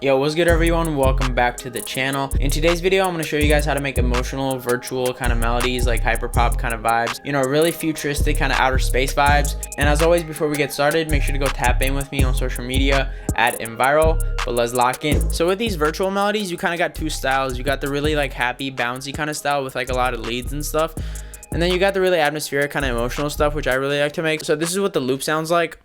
Yo, what's good everyone? Welcome back to the channel. In today's video, I'm going to show you guys how to make emotional virtual kind of melodies, like hyperpop kind of vibes, you know, really futuristic kind of outer space vibes. And as always, before we get started, make sure to go tap in with me on social media at Enviro. But let's lock in. So with these virtual melodies, you kind of got two styles. You got the really like happy, bouncy kind of style with like a lot of leads and stuff. And then you got the really atmospheric kind of emotional stuff, which I really like to make. So this is what the loop sounds like.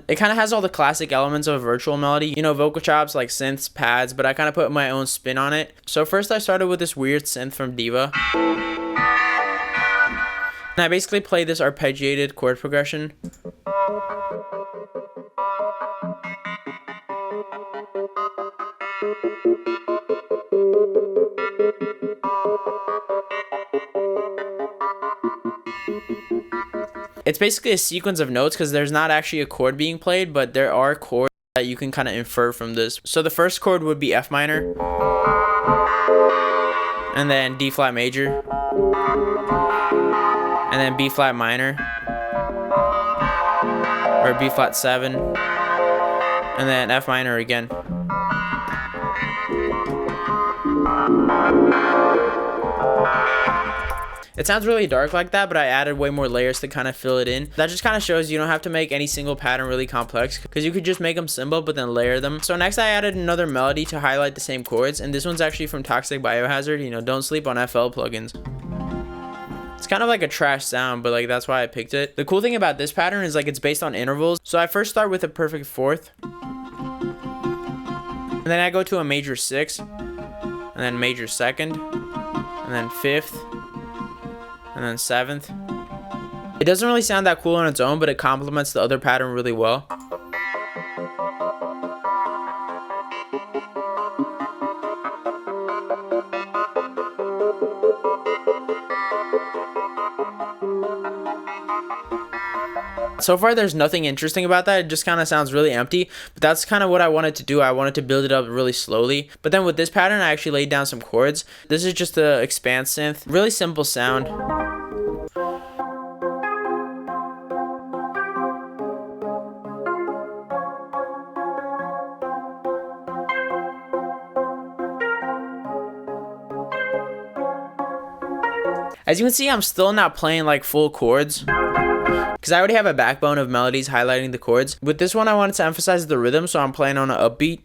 It kind of has all the classic elements of a virtual melody, you know, vocal chops like synths, pads, but I kind of put my own spin on it. So first I started with this weird synth from Diva. And I basically play this arpeggiated chord progression. It's basically a sequence of notes because there's not actually a chord being played, but there are chords that you can kind of infer from this. So the first chord would be F minor, and then D flat major, and then B flat minor, or B flat 7, and then F minor again. It sounds really dark like that, but I added way more layers to kind of fill it in. That just kind of shows you don't have to make any single pattern really complex, because you could just make them simple but then layer them. So next I added another melody to highlight the same chords, and this one's actually from Toxic Biohazard. You know, don't sleep on FL plugins. It's kind of like a trash sound, but like that's why I picked it. The cool thing about this pattern is like it's based on intervals. So I first start with a perfect fourth, and then I go to a major 6, and then major 2nd, and then 5th, and then 7th. It doesn't really sound that cool on its own, but it complements the other pattern really well. So far there's nothing interesting about that. It just kind of sounds really empty, but that's kind of what I wanted to do. I wanted to build it up really slowly. But then with this pattern I actually laid down some chords. This is just the expand synth, really simple sound. As you can see, I'm still not playing like full chords, because I already have a backbone of melodies highlighting the chords. With this one, I wanted to emphasize the rhythm, so I'm playing on an upbeat.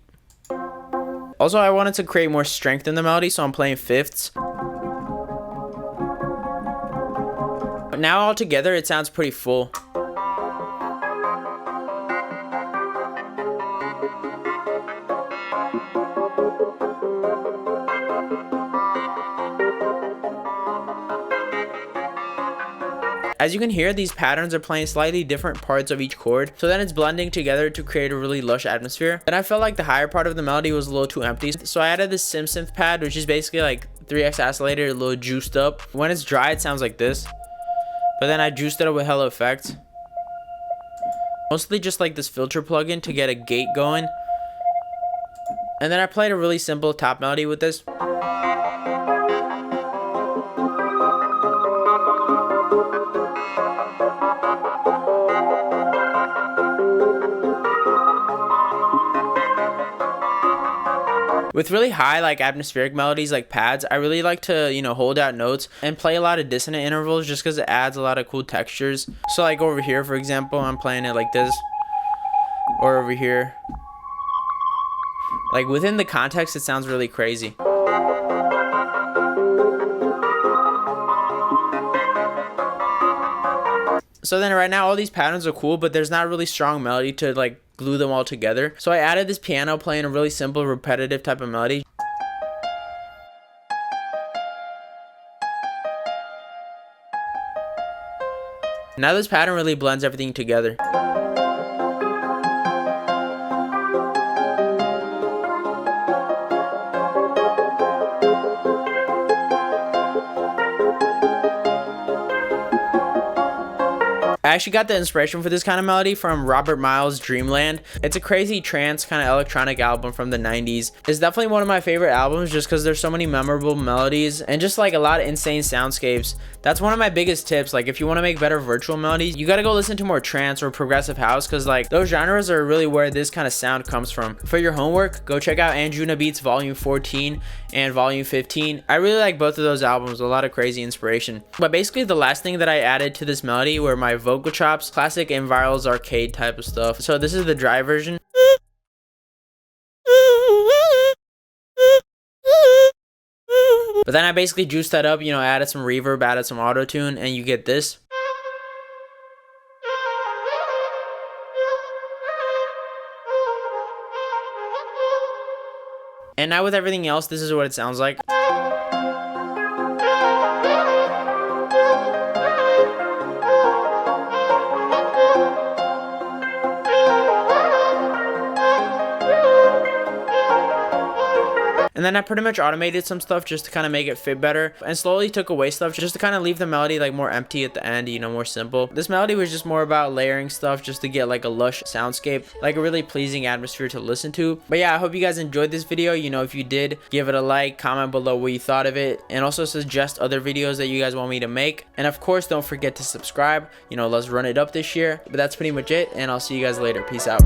Also, I wanted to create more strength in the melody, so I'm playing fifths. But now all together, it sounds pretty full. As you can hear, these patterns are playing slightly different parts of each chord, so then it's blending together to create a really lush atmosphere. And I felt like the higher part of the melody was a little too empty, so I added this synth pad, which is basically like 3x oscillator, a little juiced up. When it's dry, it sounds like this, but then I juiced it up with hella effects. Mostly just like this filter plugin to get a gate going. And then I played a really simple top melody with this. With really high like atmospheric melodies like pads, I really like to, you know, hold out notes and play a lot of dissonant intervals just because it adds a lot of cool textures. So like over here, for example, I'm playing it like this, or over here. Like within the context, it sounds really crazy. So then right now all these patterns are cool, but there's not really strong melody to like glue them all together. So I added this piano playing a really simple repetitive type of melody. Now this pattern really blends everything together. I actually got the inspiration for this kind of melody from Robert Miles' Dreamland. It's a crazy trance kind of electronic album from the 90s. It's definitely one of my favorite albums just because there's so many memorable melodies and just like a lot of insane soundscapes. That's one of my biggest tips. Like if you want to make better virtual melodies, you got to go listen to more trance or progressive house, because like those genres are really where this kind of sound comes from. For your homework, go check out Anjuna Beats Volume 14 and Volume 15. I really like both of those albums, a lot of crazy inspiration. But basically the last thing that I added to this melody were my vocal chops, classic Invirals arcade type of stuff. So this is the dry version. But then I basically juiced that up, you know, added some reverb, added some auto tune, and you get this. And now with everything else, this is what it sounds like. And then I pretty much automated some stuff just to kind of make it fit better, and slowly took away stuff just to kind of leave the melody like more empty at the end, you know, more simple. This melody was just more about layering stuff just to get like a lush soundscape, like a really pleasing atmosphere to listen to. But yeah, I hope you guys enjoyed this video. You know, if you did, give it a like, comment below what you thought of it, and also suggest other videos that you guys want me to make. And of course, don't forget to subscribe. You know, let's run it up this year. But that's pretty much it, and I'll see you guys later. Peace out.